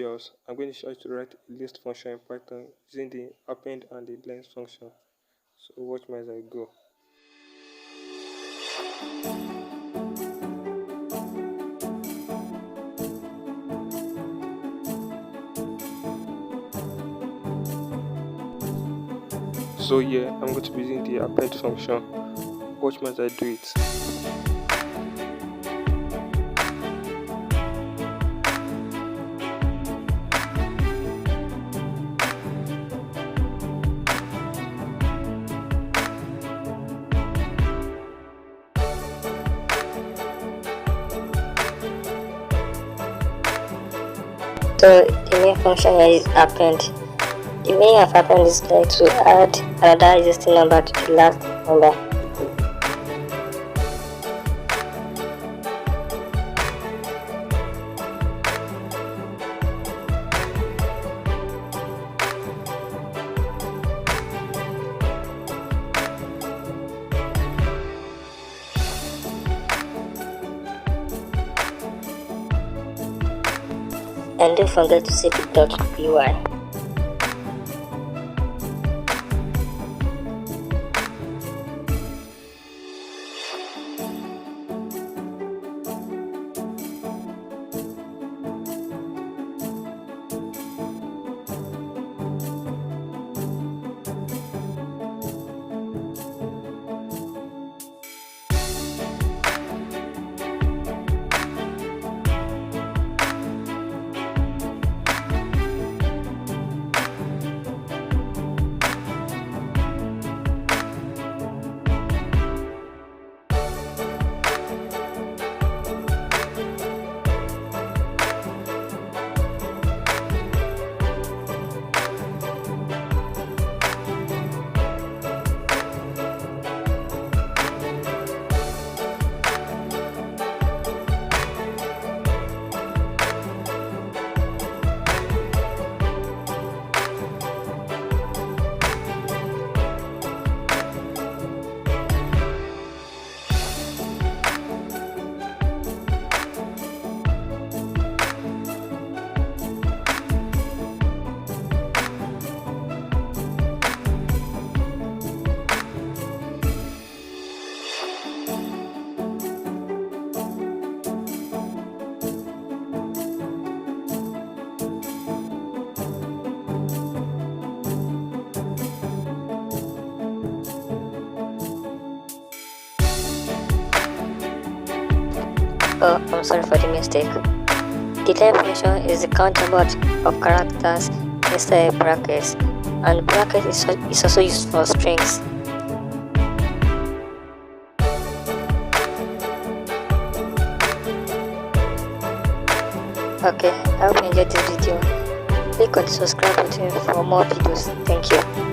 previous, I'm going to show you to write a list function in Python using the append and the length function. So watch me as I go. So yeah, I'm going to be using the append function. Watch me as I do it. So the main function here is append. The meaning of append is like to add another existing number to the last number. And don't forget to save it .py. Oh, I'm sorry for the mistake. The definition is the count number of characters inside brackets, and bracket is also used for strings. Okay, I hope you enjoyed this video. Click on the subscribe button for more videos. Thank you.